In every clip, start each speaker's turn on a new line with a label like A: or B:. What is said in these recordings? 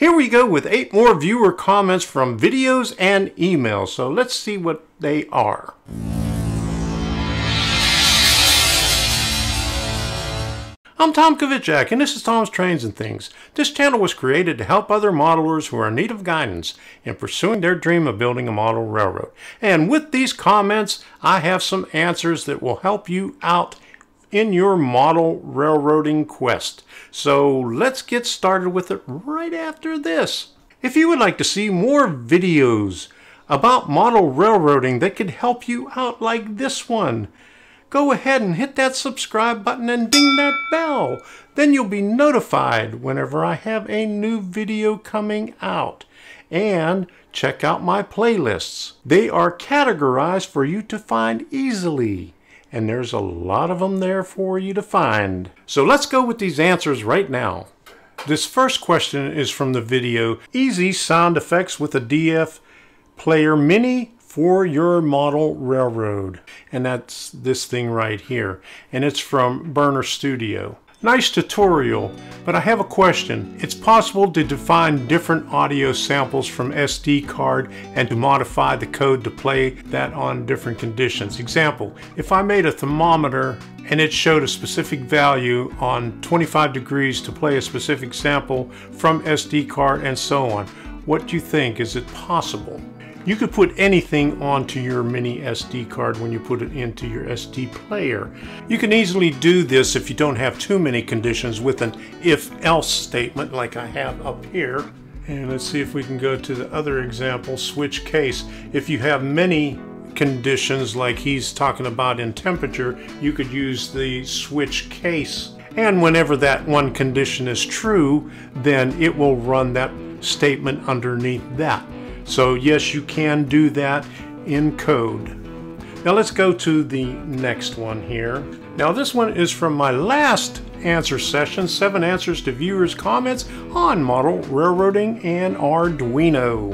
A: Here we go with 8 more viewer comments from videos and emails. So let's see what they are. I'm Tom Kovichak, and this is Tom's Trains and Things. This channel was created to help other modelers who are in need of guidance in pursuing their dream of building a model railroad. And with these comments, I have some answers that will help you out in your model railroading quest. So let's get started with it right after this. If you would like to see more videos about model railroading that could help you out like this one, go ahead and hit that subscribe button and ding that bell. Then you'll be notified whenever I have a new video coming out. And check out my playlists. They are categorized for you to find easily. And there's a lot of them there for you to find. So let's go with these answers right now. This first question is from the video, Easy Sound Effects with a DF Player Mini for your model railroad. And that's this thing right here. And it's from Burner Studio. Nice tutorial, but I have a question. It's possible to define different audio samples from SD card and to modify the code to play that on different conditions. Example, if I made a thermometer and it showed a specific value on 25 degrees to play a specific sample from SD card and so on, what do you think? Is it possible? You could put anything onto your mini SD card when you put it into your SD player. You can easily do this if you don't have too many conditions with an if-else statement like I have up here. And let's see if we can go to the other example, switch case. If you have many conditions like he's talking about in temperature, you could use the switch case. And whenever that one condition is true, then it will run that statement underneath that. So yes, you can do that in code. Now let's go to the next one here. Now this one is from my last answer session, 7 answers to viewers' comments on model railroading and Arduino.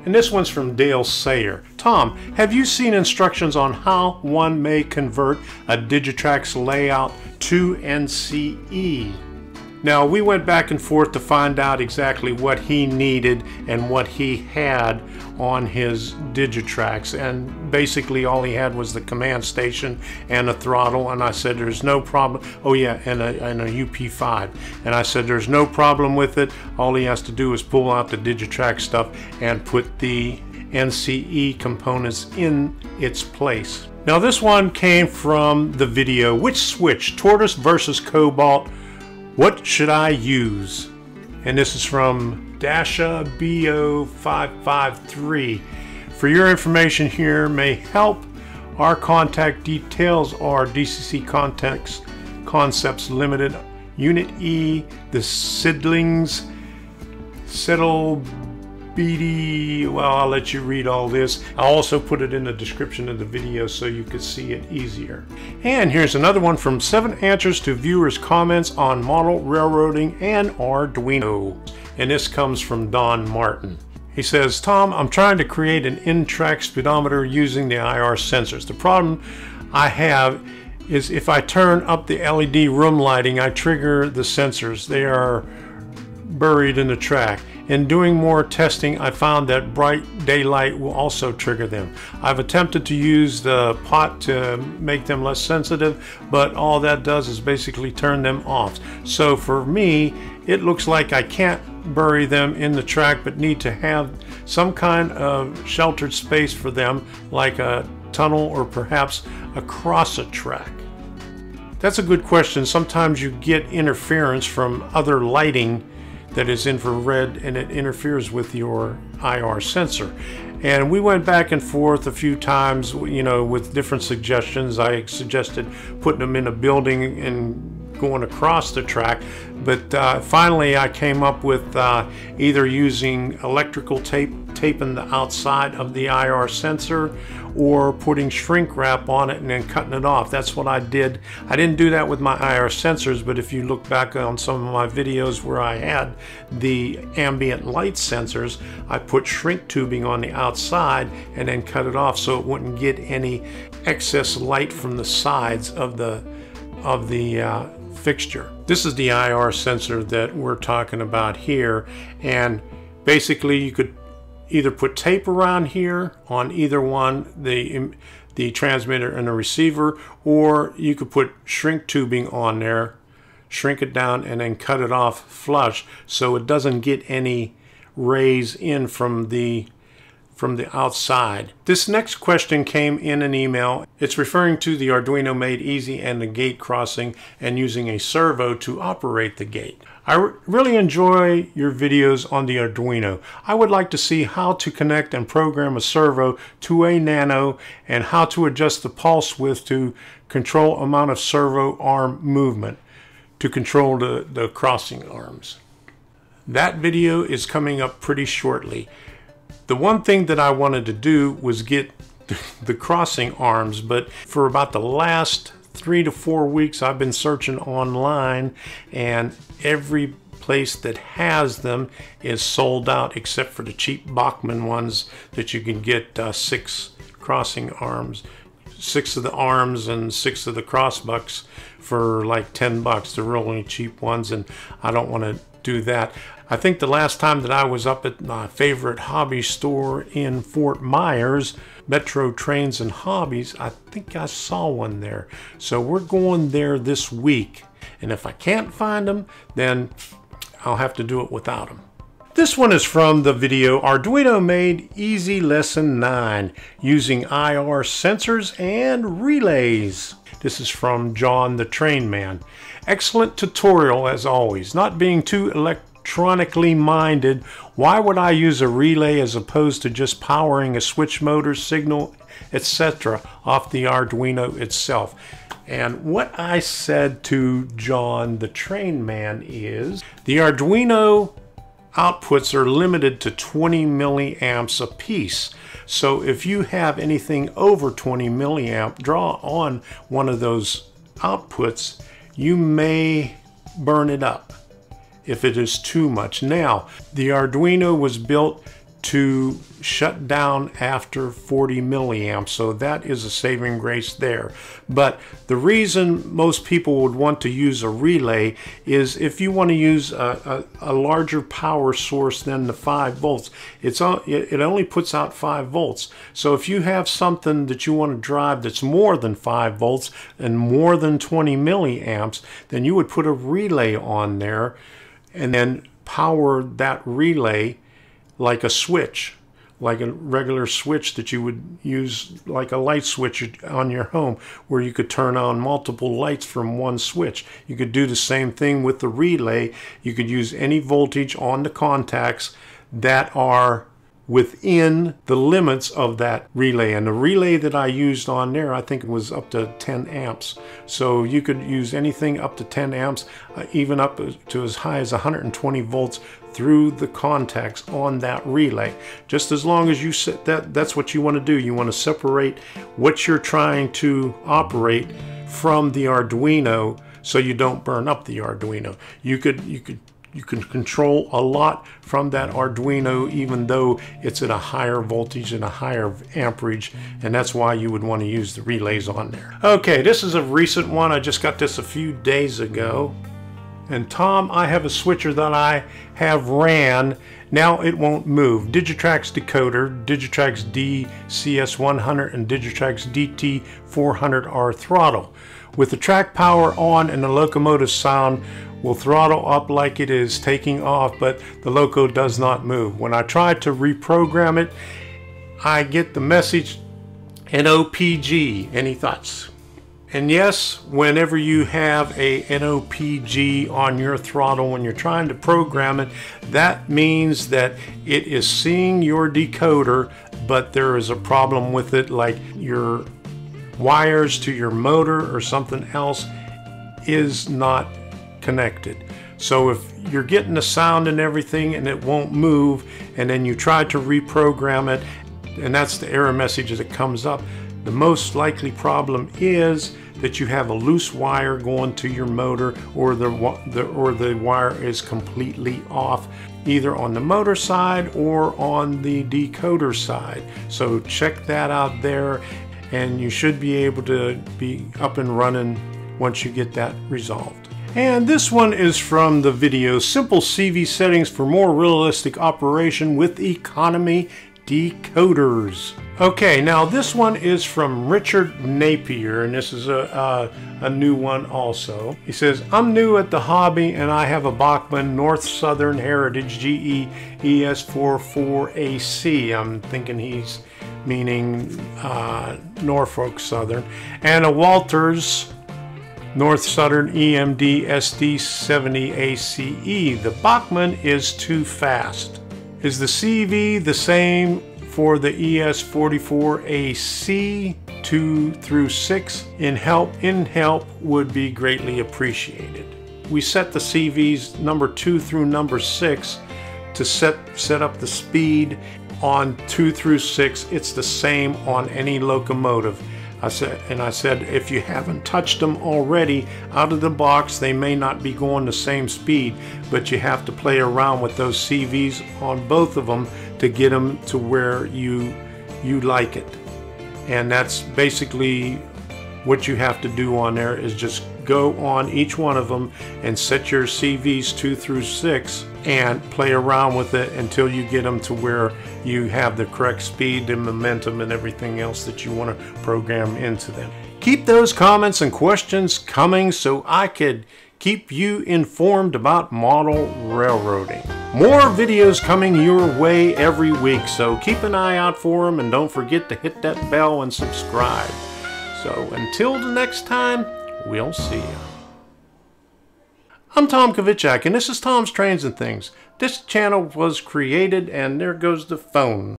A: And this one's from Dale Sayer. Tom, have you seen instructions on how one may convert a Digitrax layout to NCE? Now, we went back and forth to find out exactly what he needed and what he had on his Digitrax, and basically all he had was the command station and a throttle, and I said there's no problem. Oh yeah, and a UP5, and I said there's no problem with it. All he has to do is pull out the Digitrax stuff and put the NCE components in its place. Now this one came from the video, which switch, Tortoise versus Cobalt? What should I use? And this is from Dasha BO553. For your information here may help. Our contact details are DCCconcepts Limited, Unit E, the Sidings, Settle BD. Well, I'll let you read all this. I'll also put it in the description of the video so you could see it easier. And here's another one from 7 answers to viewers' comments on model railroading and Arduino. And this comes from Don Martin. He says, Tom, I'm trying to create an in-track speedometer using the IR sensors. The problem I have is if I turn up the LED room lighting, I trigger the sensors. They are buried in the track. In doing more testing, I found that bright daylight will also trigger them. I've attempted to use the pot to make them less sensitive, but all that does is basically turn them off. So for me, it looks like I can't bury them in the track, but need to have some kind of sheltered space for them, like a tunnel or perhaps across a track. That's a good question. Sometimes you get interference from other lighting that is infrared and it interferes with your IR sensor. And we went back and forth a few times, you know, with different suggestions. I suggested putting them in a building and going across the track, but finally I came up with either using electrical tape, taping the outside of the IR sensor, or putting shrink wrap on it and then cutting it off. That's what I did. I didn't do that with my IR sensors, but if you look back on some of my videos where I had the ambient light sensors, I put shrink tubing on the outside and then cut it off so it wouldn't get any excess light from the sides of the fixture. This is the IR sensor that we're talking about here, and basically you could either put tape around here on either one, the transmitter and the receiver, or you could put shrink tubing on there, shrink it down, and then cut it off flush so it doesn't get any rays in from the outside. This next question came in an email. It's referring to the Arduino Made Easy and the gate crossing and using a servo to operate the gate. I really enjoy your videos on the Arduino. I would like to see how to connect and program a servo to a Nano and how to adjust the pulse width to control amount of servo arm movement to control the crossing arms. That video is coming up pretty shortly. The one thing that I wanted to do was get the crossing arms, but for about the last 3 to 4 weeks I've been searching online, and every place that has them is sold out except for the cheap Bachmann ones that you can get 6 crossing arms, 6 of the arms and 6 of the cross bucks for like $10. They're really cheap ones, and I don't want to do that. I think the last time that I was up at my favorite hobby store in Fort Myers, Metro Trains and Hobbies, I think I saw one there. So we're going there this week, and if I can't find them, then I'll have to do it without them. This one is from the video Arduino Made Easy Lesson 9 using IR sensors and relays. This is from John the Train Man. Excellent tutorial as always. Not being too electronically minded, why would I use a relay as opposed to just powering a switch motor, signal, etc. off the Arduino itself? And what I said to John the Train Man is the Arduino outputs are limited to 20 milliamps a piece. So if you have anything over 20 milliamp draw on one of those outputs, you may burn it up if it is too much. Now, the Arduino was built to shut down after 40 milliamps, so that is a saving grace there. But the reason most people would want to use a relay is if you want to use a larger power source than the 5 volts. It only puts out 5 volts. So if you have something that you want to drive that's more than 5 volts and more than 20 milliamps, then you would put a relay on there and then power that relay like a switch, like a regular switch that you would use, like a light switch on your home, where you could turn on multiple lights from one switch. You could do the same thing with the relay. You could use any voltage on the contacts that are within the limits of that relay. And the relay that I used on there, I think it was up to 10 amps. So you could use anything up to 10 amps, even up to as high as 120 volts through the contacts on that relay. Just as long as you set that's what you want to do. You want to separate what you're trying to operate from the Arduino so you don't burn up the Arduino. You can control a lot from that Arduino, even though it's at a higher voltage and a higher amperage, and that's why you would want to use the relays on there. Okay, this is a recent one. I just got this a few days ago. And Tom, I have a switcher that I have ran. Now it won't move. Digitrax decoder, Digitrax DCS100 and Digitrax DT400R throttle. With the track power on and the locomotive sound will throttle up like it is taking off, but the loco does not move. When I try to reprogram it, I get the message NOPG. Any thoughts? And yes, whenever you have a NOPG on your throttle when you're trying to program it, that means that it is seeing your decoder, but there is a problem with it, like your wires to your motor or something else is not connected. So if you're getting the sound and everything and it won't move, and then you try to reprogram it, and that's the error message that comes up, the most likely problem is that you have a loose wire going to your motor, or the wire is completely off, either on the motor side or on the decoder side. So check that out there, and you should be able to be up and running once you get that resolved. And this one is from the video Simple CV Settings for More Realistic Operation with Economy Decoders. Okay, now this one is from Richard Napier, and this is a new one also. He says, I'm new at the hobby and I have a Bachmann North Southern Heritage GE ES44AC. I'm thinking he's meaning Norfolk Southern. And a Walters North Southern EMD SD70 ACE. The Bachmann is too fast. Is the CV the same for the ES44AC 2 through 6? In help would be greatly appreciated. We set the CVs number 2 through number 6 to set up the speed on 2 through 6. It's the same on any locomotive. I said if you haven't touched them already out of the box, they may not be going the same speed, but you have to play around with those CVs on both of them to get them to where you like it. And that's basically what you have to do on there, is just go on each one of them and set your CVs 2 through 6 and play around with it until you get them to where you have the correct speed and momentum and everything else that you want to program into them. Keep those comments and questions coming so I could keep you informed about model railroading. More videos coming your way every week, so keep an eye out for them and don't forget to hit that bell and subscribe. So until the next time, we'll see you. I'm Tom Kovichak, and this is Tom's Trains and Things. This channel was created, and there goes the phone.